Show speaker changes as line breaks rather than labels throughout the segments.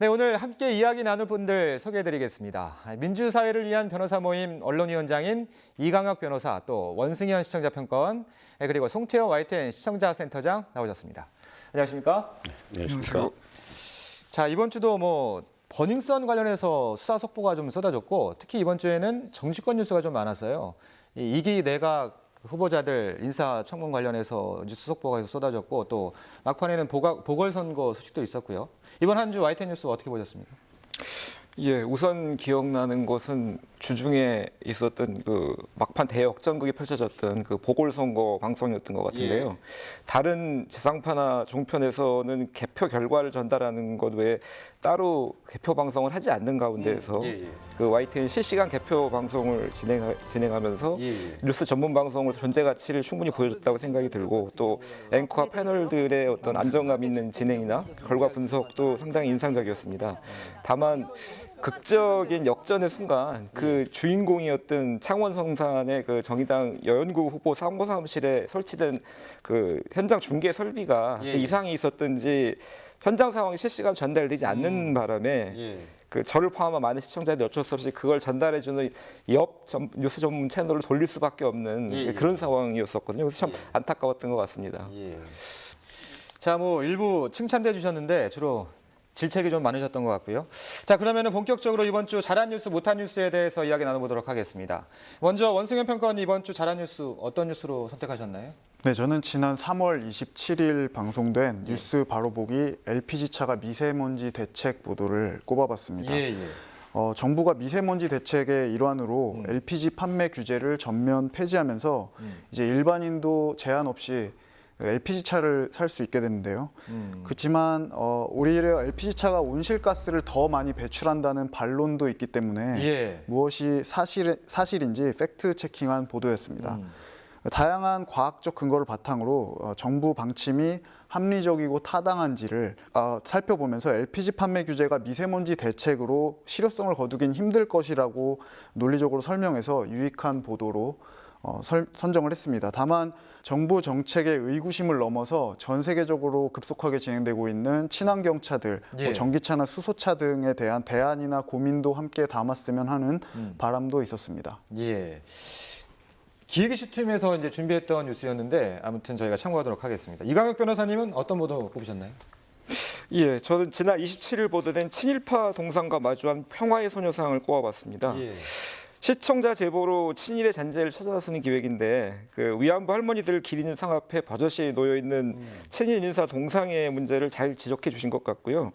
네, 오늘 함께 이야기 나눌 분들 소개해드리겠습니다. 민주사회를 위한 변호사 모임 언론위원장인 이강혁 변호사, 또 원승현 시청자평가원, 그리고 송태호 YTN 시청자센터장 나오셨습니다. 안녕하십니까?
네, 안녕하십니까?
자, 이번 주도 버닝썬 관련해서 수사 속보가 좀 쏟아졌고, 특히 이번 주에는 정치권 뉴스가 좀 많았어요. 이 2기 내각 후보자들 인사청문 관련해서 뉴스 속보가 계속 쏟아졌고, 또 막판에는 보궐선거 소식도 있었고요. 이번 한 주 YTN 뉴스 어떻게 보셨습니까?
예, 우선 기억나는 것은 주중에 있었던 그 막판 대역전극이 펼쳐졌던 그 보궐선거 방송이었던 것 같은데요.
예.
다른 지상파나 종편에서는 개표 결과를 전달하는 것 외에 따로 개표 방송을 하지 않는 가운데에서 그 YTN 실시간 개표 방송을 진행하면서 뉴스 전문 방송으로 존재 가치를 충분히 보여줬다고 생각이 들고, 또 앵커와 패널들의 어떤 안정감 있는 진행이나 결과 분석도 상당히 인상적이었습니다. 다만 극적인 역전의 순간 그 주인공이었던 창원 성산의 그 정의당 여연구 후보 사무실에 설치된 그 현장 중계 설비가 이상이 있었든지 현장 상황이 실시간 전달되지 않는 바람에 그 저를 포함한 많은 시청자들이 어쩔 수 없이 그걸 전달해주는 뉴스 전문 채널을 돌릴 수밖에 없는 그런 상황이었었거든요. 그래서 참 안타까웠던 것 같습니다.
자, 일부 칭찬해 주셨는데 주로 질책이 좀 많으셨던 것 같고요. 자, 그러면은 본격적으로 이번 주 잘한 뉴스, 못한 뉴스에 대해서 이야기 나눠보도록 하겠습니다. 먼저 원승현 평가원님, 이번 주 잘한 뉴스 어떤 뉴스로 선택하셨나요?
네, 저는 지난 3월 27일 방송된 뉴스 바로보기 LPG차가 미세먼지 대책 보도를 꼽아봤습니다. 정부가 미세먼지 대책의 일환으로 LPG 판매 규제를 전면 폐지하면서 이제 일반인도 제한 없이 LPG차를 살 수 있게 됐는데요. 그렇지만 오히려 LPG차가 온실가스를 더 많이 배출한다는 반론도 있기 때문에 무엇이 사실인지 팩트 체킹한 보도였습니다. 다양한 과학적 근거를 바탕으로 정부 방침이 합리적이고 타당한지를 살펴보면서 LPG 판매 규제가 미세먼지 대책으로 실효성을 거두긴 힘들 것이라고 논리적으로 설명해서 유익한 보도로 선정을 했습니다. 다만 정부 정책의 의구심을 넘어서 전 세계적으로 급속하게 진행되고 있는 친환경차들, 전기차나 수소차 등에 대한 대안이나 고민도 함께 담았으면 하는 바람도 있었습니다.
기획이슈팀에서 이제 준비했던 뉴스였는데 아무튼 저희가 참고하도록 하겠습니다. 이강혁 변호사님은 어떤 보도 꼽으셨나요?
예, 저는 지난 27일 보도된 친일파 동상과 마주한 평화의 소녀상을 꼽아봤습니다. 시청자 제보로 친일의 잔재를 찾아나서는 기획인데 그 위안부 할머니들 기리는 상 앞에 버젓이 놓여 있는 친일 인사 동상의 문제를 잘 지적해 주신 것 같고요.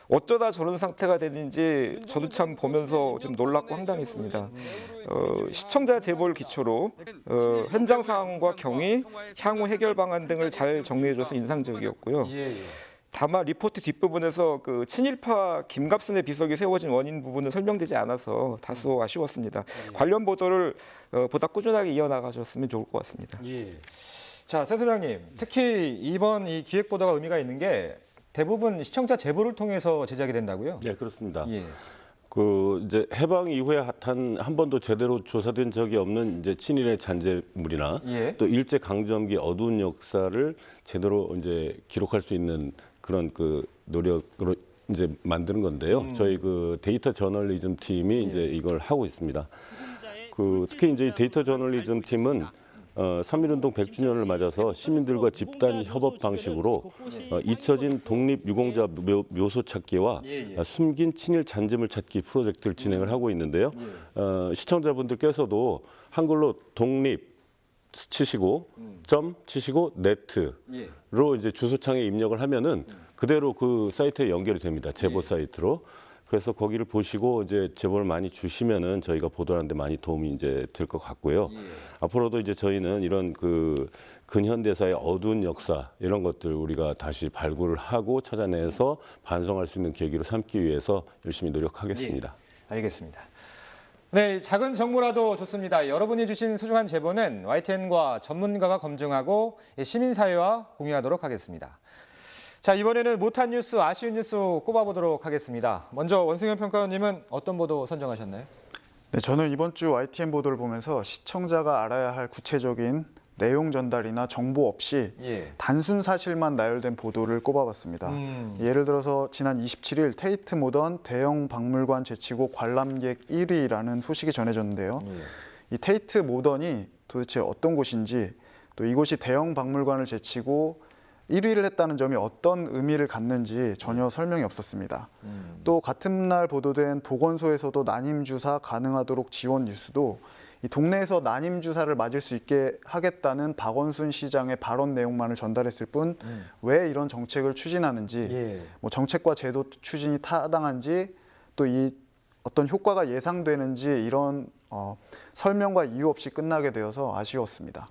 어쩌다 저런 상태가 되는지 저도 참 보면서 좀 놀랍고 황당했습니다. 시청자 제보를 기초로 현장 상황과 경위, 향후 해결 방안 등을 잘 정리해줘서 인상적이었고요. 다만 리포트 뒷부분에서 그 친일파 김갑순의 비석이 세워진 원인 부분은 설명되지 않아서 다소 아쉬웠습니다. 관련 보도를 보다 꾸준하게 이어나가셨으면 좋을 것 같습니다.
자, 센터장님, 특히 이번 이 기획 보도가 의미가 있는 게 대부분 시청자 제보를 통해서 제작이 된다고요?
네, 그렇습니다. 그 이제 해방 이후에 한 번도 제대로 조사된 적이 없는 이제 친일의 잔재물이나 또 일제 강점기 어두운 역사를 제대로 이제 기록할 수 있는 그런 그 노력으로 이제 만드는 건데요. 저희 그 데이터 저널리즘 팀이 이제 이걸 하고 있습니다. 그 특히 이제 데이터 저널리즘 팀은 3.1운동 100주년을 맞아서 시민들과 집단 협업 방식으로 잊혀진 독립 유공자 묘소 찾기와 숨긴 친일 잔재물 찾기 프로젝트를 진행을 하고 있는데요. 시청자분들께서도 한글로 독립 치시고 점 치시고 네트로 이제 주소창에 입력을 하면은 그대로 그 사이트에 연결이 됩니다. 제보 사이트로. 그래서 거기를 보시고 이제 제보를 많이 주시면은 저희가 보도하는 데 많이 도움이 이제 될 것 같고요. 앞으로도 이제 저희는 이런 그 근현대사의 어두운 역사 이런 것들 우리가 다시 발굴을 하고 찾아내서 반성할 수 있는 계기로 삼기 위해서 열심히 노력하겠습니다.
알겠습니다. 네, 작은 정보라도 좋습니다. 여러분이 주신 소중한 제보는 YTN과 전문가가 검증하고 시민사회와 공유하도록 하겠습니다. 자, 이번에는 못한 뉴스, 아쉬운 뉴스 꼽아보도록 하겠습니다. 먼저 원승현 평가원님은 어떤 보도 선정하셨나요?
네, 저는 이번 주 YTN 보도를 보면서 시청자가 알아야 할 구체적인 내용 전달이나 정보 없이 단순 사실만 나열된 보도를 꼽아봤습니다. 예를 들어서 지난 27일 테이트 모던 대형 박물관 제치고 관람객 1위라는 소식이 전해졌는데요. 이 테이트 모던이 도대체 어떤 곳인지, 또 이곳이 대형 박물관을 제치고 1위를 했다는 점이 어떤 의미를 갖는지 전혀 설명이 없었습니다. 또 같은 날 보도된 보건소에서도 난임 주사 가능하도록 지원 뉴스도 이 동네에서 난임 주사를 맞을 수 있게 하겠다는 박원순 시장의 발언 내용만을 전달했을 뿐 왜 이런 정책을 추진하는지, 뭐 정책과 제도 추진이 타당한지, 또 이 어떤 효과가 예상되는지 이런 설명과 이유 없이 끝나게 되어서 아쉬웠습니다.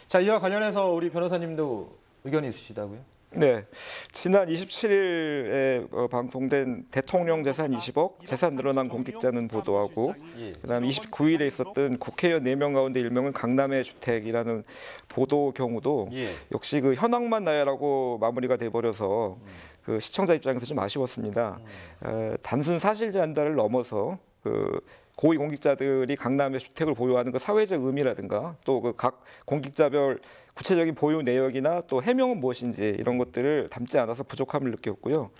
자, 이와 관련해서 우리 변호사님도 의견이 있으시다고요?
네, 지난 27일에 방송된 대통령 재산 20억, 재산 늘어난 공직자는 보도하고, 그다음 29일에 있었던 국회의원 4명 가운데 1명은 강남의 주택이라는 보도 경우도 역시 그 현황만 나열하고 마무리가 돼버려서 그 시청자 입장에서 좀 아쉬웠습니다. 단순 사실 전달을 넘어서 그 고위 공직자들이 강남의 주택을 보유하는 그 사회적 의미라든가 또 그 각 공직자별 구체적인 보유 내역이나 또 해명은 무엇인지 이런 것들을 담지 않아서 부족함을 느꼈고요.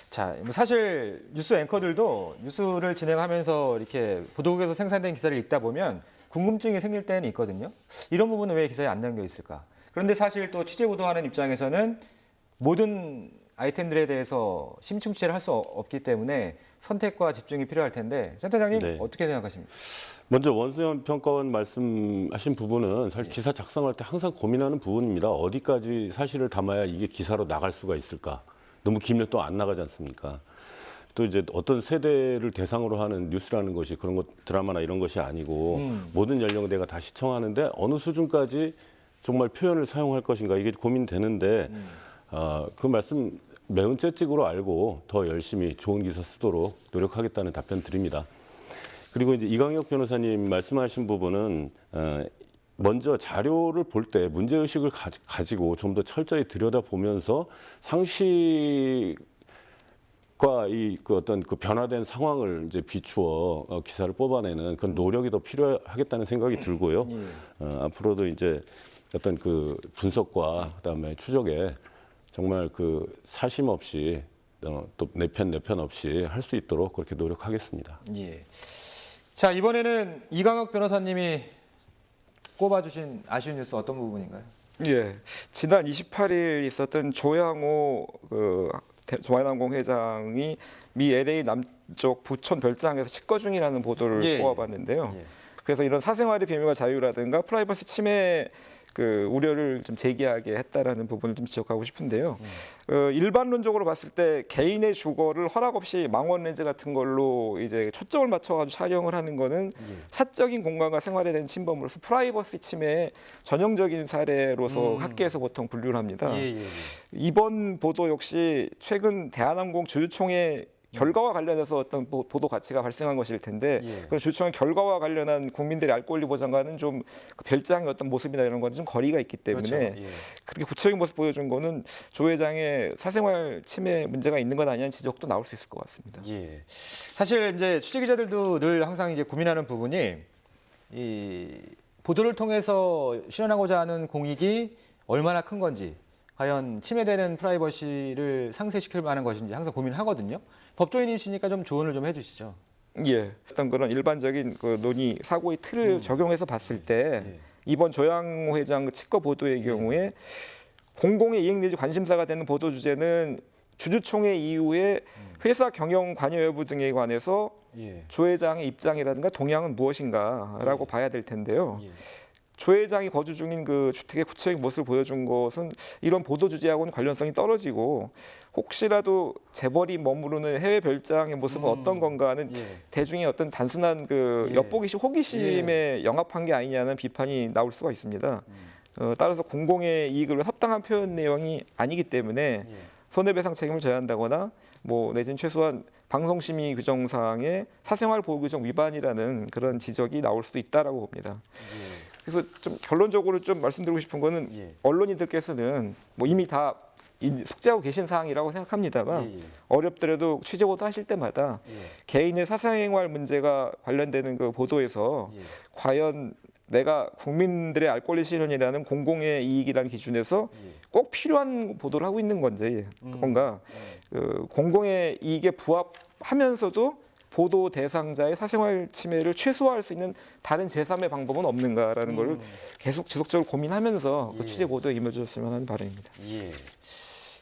자, 사실 뉴스 앵커들도 뉴스를 진행하면서 이렇게 보도국에서 생산된 기사를 읽다 보면 궁금증이 생길 때는 있거든요. 이런 부분은 왜 기사에 안 담겨 있을까? 그런데 사실 또 취재 보도하는 입장에서는 모든 아이템들에 대해서 심층 취재를 할 수 없기 때문에 선택과 집중이 필요할 텐데 센터장님 어떻게 생각하십니까?
먼저 원수연 평가원 말씀하신 부분은 사실 기사 작성할 때 항상 고민하는 부분입니다. 어디까지 사실을 담아야 이게 기사로 나갈 수가 있을까? 너무 길면 또 안 나가지 않습니까? 또 이제 어떤 세대를 대상으로 하는 뉴스라는 것이 그런 것 드라마나 이런 것이 아니고 모든 연령대가 다 시청하는데 어느 수준까지 정말 표현을 사용할 것인가 이게 고민되는데 그 말씀 매운 채찍으로 알고 더 열심히 좋은 기사 쓰도록 노력하겠다는 답변 드립니다. 그리고 이제 이광혁 변호사님 말씀하신 부분은 먼저 자료를 볼 때 문제의식을 가지고 좀 더 철저히 들여다보면서 상식과 그 어떤 그 변화된 상황을 이제 비추어 기사를 뽑아내는 그런 노력이 더 필요하겠다는 생각이 들고요. 앞으로도 이제 어떤 그 분석과 그다음에 추적에 정말 그 사심 없이 또 내 편 없이 할 수 있도록 그렇게 노력하겠습니다.
자, 이번에는 이광혁 변호사님이 꼽아주신 아쉬운 뉴스 어떤 부분인가요?
지난 28일 있었던 조양호 조한항공 회장이 미 LA 남쪽 부천 별장에서 치과 중이라는 보도를 꼽아봤는데요. 그래서 이런 사생활의 비밀과 자유라든가 프라이버시 침해 그 우려를 좀 제기하게 했다라는 부분을 좀 지적하고 싶은데요. 일반론적으로 봤을 때 개인의 주거를 허락 없이 망원 렌즈 같은 걸로 이제 초점을 맞춰가지고 촬영을 하는 거는 사적인 공간과 생활에 대한 침범으로서 프라이버시 침해의 전형적인 사례로서 학계에서 보통 분류를 합니다. 이번 보도 역시 최근 대한항공 주주총회 결과와 관련해서 어떤 보도 가치가 발생한 것일 텐데 그 주주총회 결과와 관련한 국민들의 알 권리 보장과는 좀 그 별장의 어떤 모습이나 이런 건 좀 거리가 있기 때문에 그렇게 구체적인 모습 보여준 거는 조 회장의 사생활 침해 문제가 있는 건 아니냐는 지적도 나올 수 있을 것 같습니다.
사실 이제 취재 기자들도 늘 항상 이제 고민하는 부분이 이 보도를 통해서 실현하고자 하는 공익이 얼마나 큰 건지, 과연 침해되는 프라이버시를 상쇄시킬 만한 것인지 항상 고민하거든요. 법조인이시니까 좀 조언을 좀 해주시죠.
어떤 그런 일반적인 그 논의 사고의 틀을 적용해서 봤을 때 이번 조양호 회장 치과 보도의 경우에 공공의 이익 내지 관심사가 되는 보도 주제는 주주총회 이후에 회사 경영 관여 여부 등에 관해서 조 회장의 입장이라든가 동향은 무엇인가라고 봐야 될 텐데요. 조 회장이 거주 중인 그 주택의 구체적인 모습을 보여준 것은 이런 보도 주제하고는 관련성이 떨어지고 혹시라도 재벌이 머무르는 해외 별장의 모습은 어떤 건가 하는 대중의 어떤 단순한 그 엿보기식 호기심에 영합한 게 아니냐는 비판이 나올 수가 있습니다. 따라서 공공의 이익을 위해 합당한 표현 내용이 아니기 때문에 손해배상 책임을 져야 한다거나 뭐 내지는 최소한 방송심의 규정상의 사생활 보호 규정 위반이라는 그런 지적이 나올 수도 있다라고 봅니다. 그래서 좀 결론적으로 좀 말씀드리고 싶은 거는 언론인들께서는 뭐 이미 다 숙지하고 계신 사항이라고 생각합니다만 어렵더라도 취재 보도 하실 때마다 개인의 사생활 문제가 관련되는 그 보도에서 과연 내가 국민들의 알 권리 실현이라는 공공의 이익이라는 기준에서 꼭 필요한 보도를 하고 있는 건지 뭔가 그 공공의 이익에 부합하면서도 보도 대상자의 사생활 침해를 최소화할 수 있는 다른 제3의 방법은 없는가라는 걸 계속 지속적으로 고민하면서 그 취재 보도에 임해줬으면 하는 바람입니다.
예.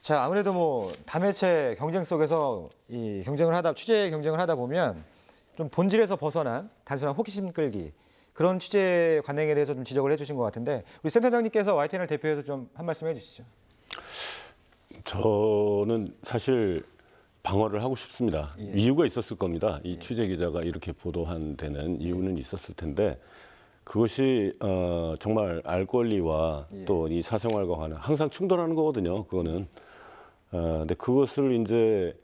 자, 아무래도 뭐 다매체 경쟁 속에서 이 취재 경쟁을 하다 보면 좀 본질에서 벗어난 단순한 호기심 끌기 그런 취재 관행에 대해서 좀 지적을 해주신 것 같은데 우리 센터장님께서 YTN을 대표해서 좀 한 말씀 해주시죠.
저는 사실 방어를 하고 싶습니다. 이유가 있었을 겁니다. 이 취재 기자가 이렇게 보도한 데는 이유는 있었을 텐데 그것이 정말 알 권리와 또 이 사생활과 관한 항상 충돌하는 거거든요. 그거는. 근데 그것을 이제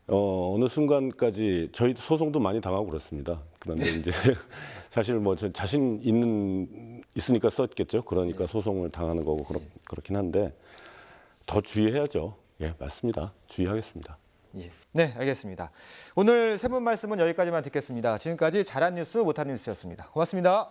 어느 순간까지 저희도 소송도 많이 당하고 그렇습니다. 그런데 이제 사실 뭐 저 자신 있으니까 썼겠죠. 그러니까 소송을 당하는 거고 그렇긴 한데 더 주의해야죠. 예, 맞습니다. 주의하겠습니다.
예. 네, 알겠습니다. 오늘 세 분 말씀은 여기까지만 듣겠습니다. 지금까지 잘한 뉴스, 못한 뉴스였습니다. 고맙습니다.